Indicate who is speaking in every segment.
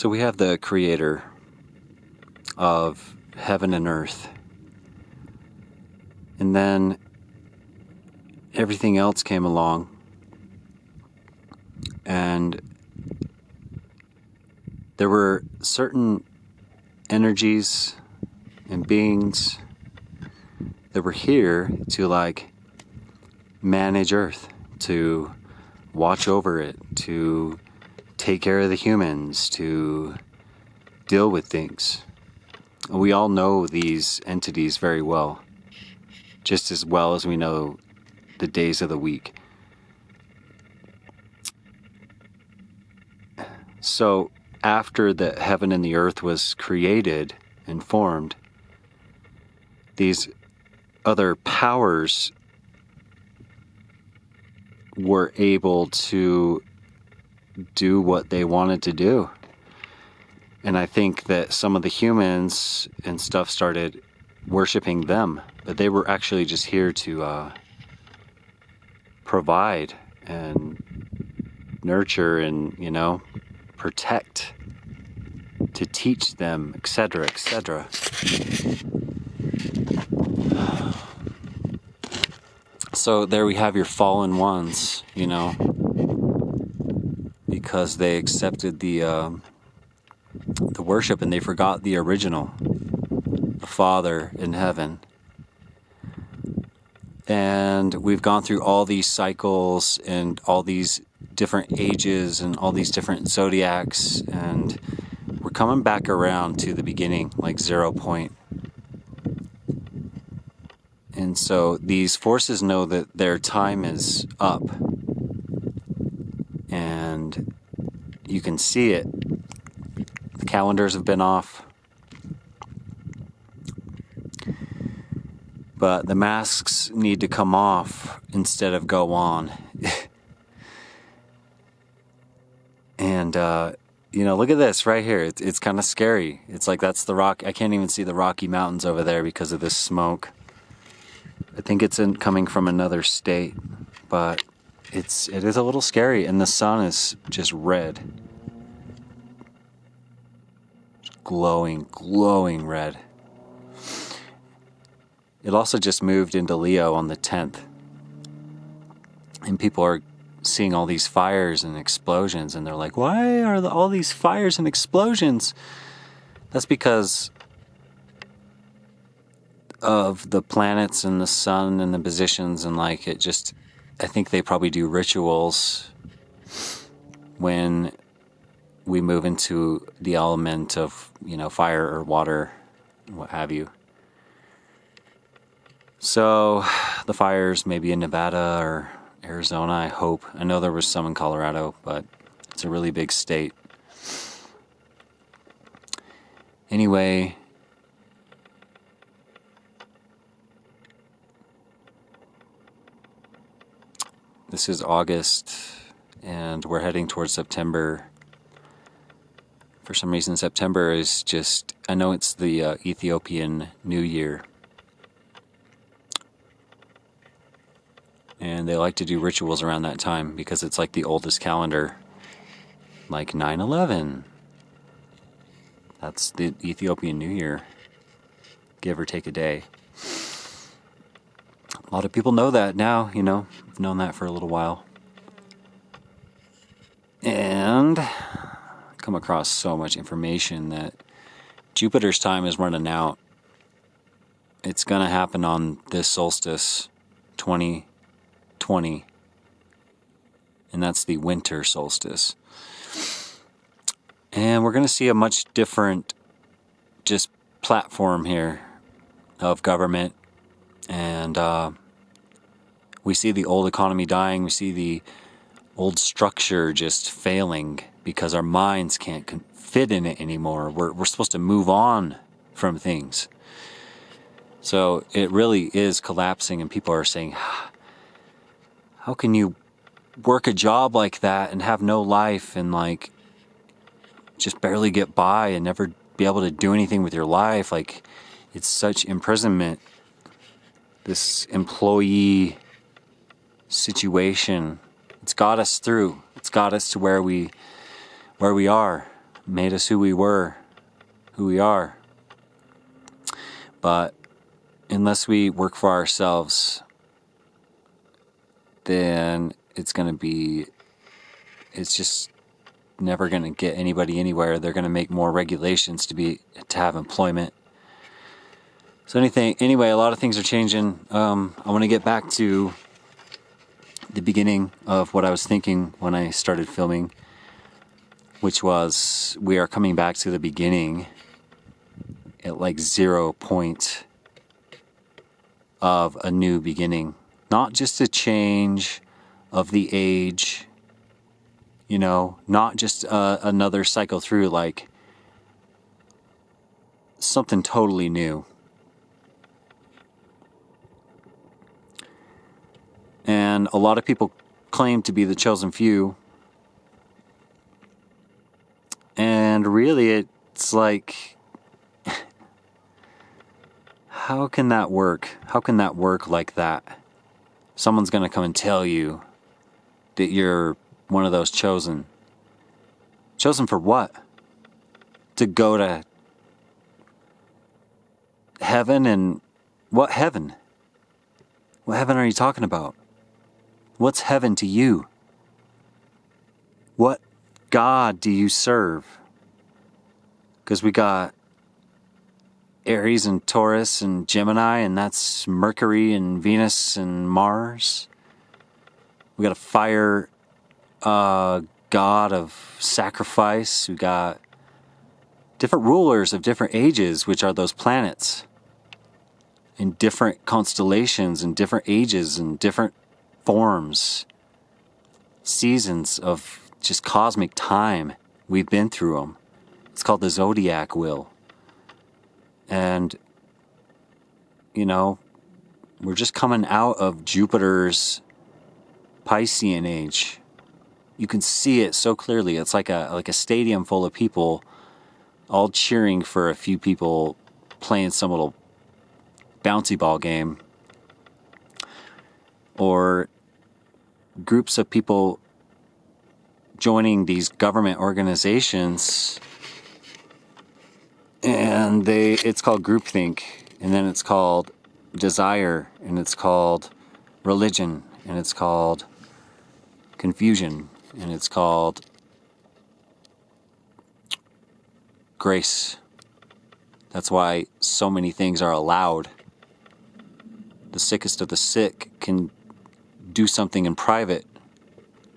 Speaker 1: So we have the creator of heaven and earth. And then everything else came along. And there were certain energies and beings that were here to like manage Earth, to watch over it, to take care of the humans, to deal with things. We all know these entities very well, just as well as we know the days of the week. So after the heaven and the earth was created and formed, these other powers were able to do what they wanted to do. And I think that some of the humans and stuff started worshiping them, but they were actually just here to provide and nurture and, protect, to teach them, etc., etc. So there we have your fallen ones, because they accepted the worship and they forgot the original, the Father in heaven. And we've gone through all these cycles and all these different ages and all these different zodiacs, and we're coming back around to the beginning, like 0 point. And so these forces know that their time is up, and you can see it. The calendars have been off, but the masks need to come off instead of go on. And look at this right here. It's kind of scary. It's like that's the rock. I can't even see the Rocky Mountains over there because of this smoke. I think it's coming from another state, but it is a little scary, and the sun is just red. Just glowing red. It also just moved into Leo on the 10th. And people are seeing all these fires and explosions, and they're like, why are all these fires and explosions? That's because of the planets and the sun and the positions, and I think they probably do rituals when we move into the element of, fire or water, what have you. So the fires maybe in Nevada or Arizona, I hope. I know there was some in Colorado, but it's a really big state. Anyway, this is August, and we're heading towards September. For some reason, September is just, I know it's the Ethiopian New Year. And they like to do rituals around that time because it's like the oldest calendar, like 9/11. That's the Ethiopian New Year, give or take a day. A lot of people know that now, I've known that for a little while. And I come across so much information that Jupiter's time is running out. It's going to happen on this solstice, 2020, and that's the winter solstice. And we're going to see a much different just platform here of government, and we see the old economy dying. We see the old structure just failing because our minds can't fit in it anymore. We're supposed to move on from things. So it really is collapsing, and people are saying, how can you work a job like that and have no life and just barely get by and never be able to do anything with your life? It's such imprisonment, this employee situation. It's got us through. It's got us to where we are. made us who we were, who we are. But unless we work for ourselves, then it's just never going to get anybody anywhere. They're going to make more regulations to have employment. So anyway, a lot of things are changing. I want to get back to the beginning of what I was thinking when I started filming, which was we are coming back to the beginning at like 0 point of a new beginning. Not just a change of the age, not just another cycle through, like something totally new. And a lot of people claim to be the chosen few. And really, it's like, how can that work? How can that work like that? Someone's going to come and tell you that you're one of those chosen. Chosen for what? To go to heaven? And what heaven? What heaven are you talking about? What's heaven to you? What God do you serve? Because we got Aries and Taurus and Gemini, and that's Mercury and Venus and Mars. We got a fire god of sacrifice. We got different rulers of different ages, which are those planets, in different constellations and different ages and different forms, seasons of just cosmic time. We've been through them. It's called the zodiac wheel. And, we're just coming out of Jupiter's Piscean age. You can see it so clearly. It's like a stadium full of people all cheering for a few people playing some little bouncy ball game. Or groups of people joining these government organizations, and it's called groupthink, and then it's called desire, and it's called religion, and it's called confusion, and it's called grace. That's why so many things are allowed. The sickest of the sick can do something in private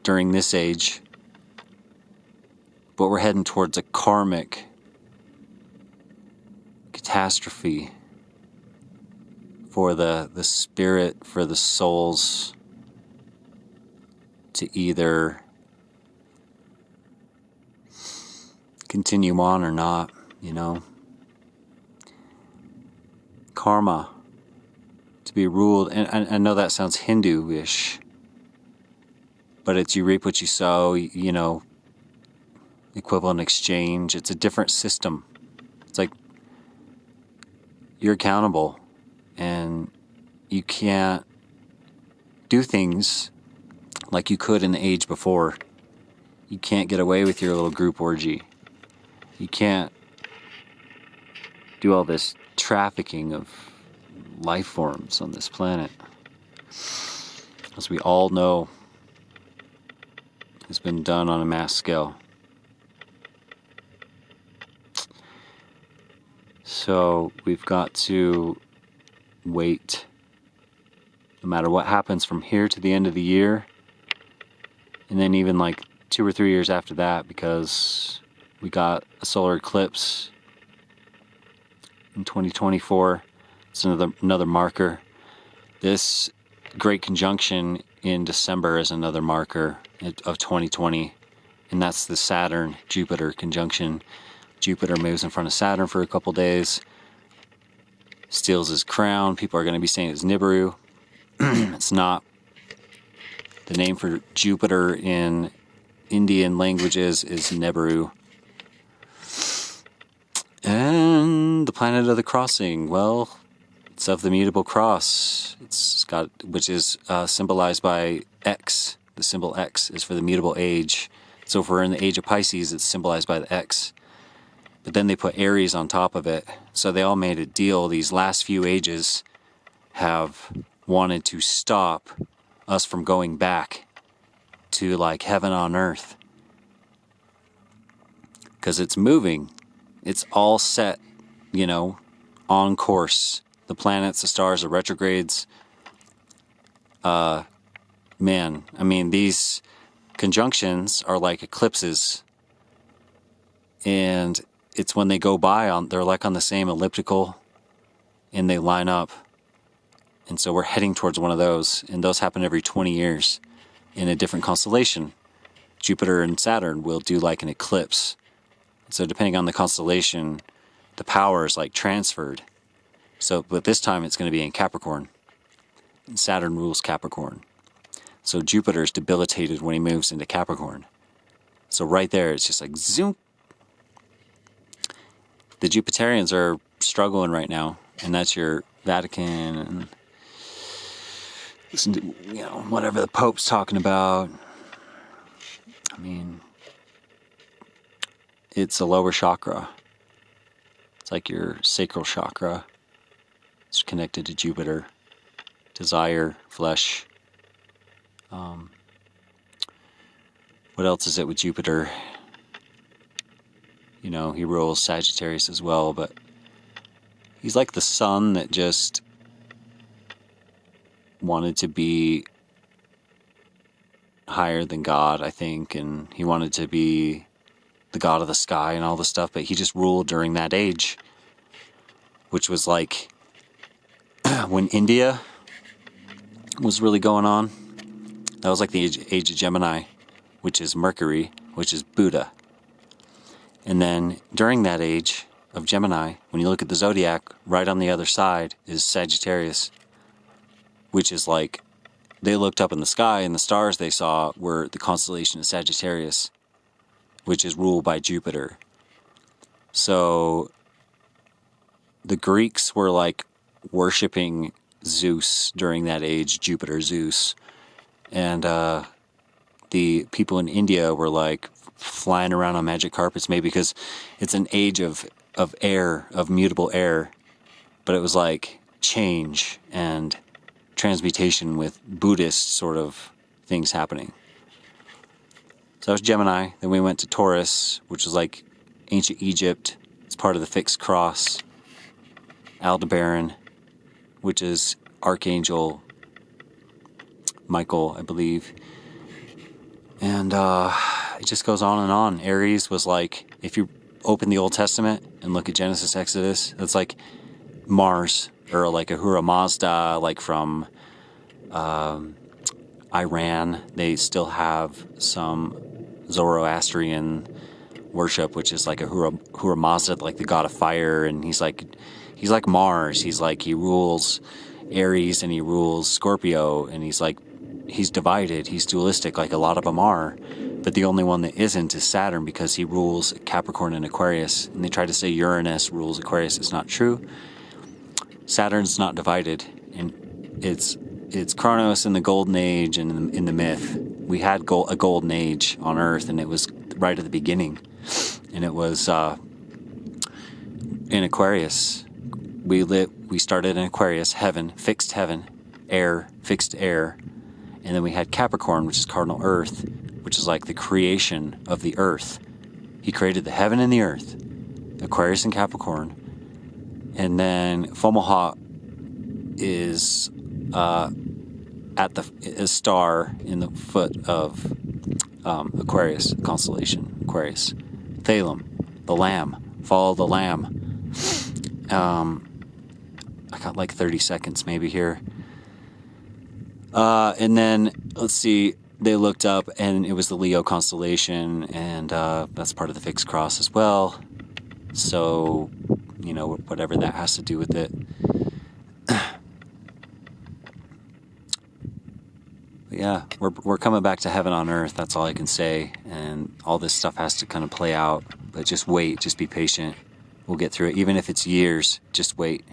Speaker 1: during this age, but we're heading towards a karmic catastrophe for the spirit, for the souls to either continue on or not, Karma, to be ruled, and I know that sounds Hindu-ish, but it's you reap what you sow, equivalent exchange. It's a different system. It's like you're accountable, and you can't do things like you could in the age before. You can't get away with your little group orgy. You can't do all this trafficking of life forms on this planet. As we all know, has been done on a mass scale. So we've got to wait, no matter what happens from here to the end of the year, and then even like 2 or 3 years after that, because we got a solar eclipse in 2024. It's another marker. This great conjunction in December is another marker of 2020, and that's the Saturn-Jupiter conjunction. Jupiter moves in front of Saturn for a couple days, steals his crown. People are going to be saying it's Nibiru. It's not. The name for Jupiter in Indian languages is Nibiru. And the planet of the crossing, well, it's of the mutable cross. Which is symbolized by X. The symbol X is for the mutable age. So if we're in the age of Pisces, it's symbolized by the X. But then they put Aries on top of it. So they all made a deal. These last few ages have wanted to stop us from going back to like heaven on earth. Because it's moving. It's all set, you know, on course. The planets, the stars, the retrogrades. Man, I mean, these conjunctions are like eclipses. And it's when they go by, they're like on the same elliptical and they line up. And so we're heading towards one of those. And those happen every 20 years in a different constellation. Jupiter and Saturn will do like an eclipse. So depending on the constellation, the power is like transferred. So, but this time it's going to be in Capricorn. And Saturn rules Capricorn. So Jupiter is debilitated when he moves into Capricorn. So right there, it's just like zoom. The Jupiterians are struggling right now, and that's your Vatican and listen to, you know, whatever the Pope's talking about. I mean, it's a lower chakra. It's like your sacral chakra. It's connected to Jupiter, desire, flesh. What else is it with Jupiter? You know, he rules Sagittarius as well, but he's like the sun that just wanted to be higher than God, I think, and he wanted to be the god of the sky and all this stuff, but he just ruled during that age, which was like when India was really going on. That was like the age of Gemini, which is Mercury, which is Buddha. And then during that age of Gemini, when you look at the zodiac, right on the other side is Sagittarius, which is like, they looked up in the sky and the stars they saw were the constellation of Sagittarius, which is ruled by Jupiter. So the Greeks were like worshiping Zeus during that age, Jupiter, Zeus. And the people in India were like flying around on magic carpets, maybe because it's an age of air, of mutable air. But it was like change and transmutation with Buddhist sort of things happening. So that was Gemini. Then we went to Taurus, which was like ancient Egypt. It's part of the fixed cross. Aldebaran, which is Archangel Michael, I believe. And it just goes on and on. Aries was like, if you open the Old Testament and look at Genesis, Exodus, it's like Mars, or like Ahura Mazda, like from Iran. They still have some Zoroastrian worship, which is like Ahura Mazda, like the god of fire, and he's like Mars. He's like, he rules Aries and he rules Scorpio, and he's divided, he's dualistic, like a lot of them are. But the only one that isn't is Saturn, because he rules Capricorn and Aquarius. And they try to say Uranus rules Aquarius. It's not true. Saturn's not divided, and it's Kronos in the Golden Age and in the myth. We had a Golden Age on Earth, and it was right at the beginning, and it was in Aquarius. We started in Aquarius, heaven, fixed heaven, air, fixed air, and then we had Capricorn, which is cardinal Earth, which is like the creation of the Earth. He created the heaven and the Earth, Aquarius and Capricorn. And then Fomalhaut is a star in the foot of Aquarius, constellation Aquarius. Thalum, the lamb, follow the lamb. I got like 30 seconds maybe here. And then, let's see, they looked up and it was the Leo constellation, and that's part of the fixed cross as well. So, you know, whatever that has to do with it. But yeah, we're coming back to heaven on earth, that's all I can say. And all this stuff has to kind of play out. But just wait, just be patient. We'll get through it. Even if it's years, just wait.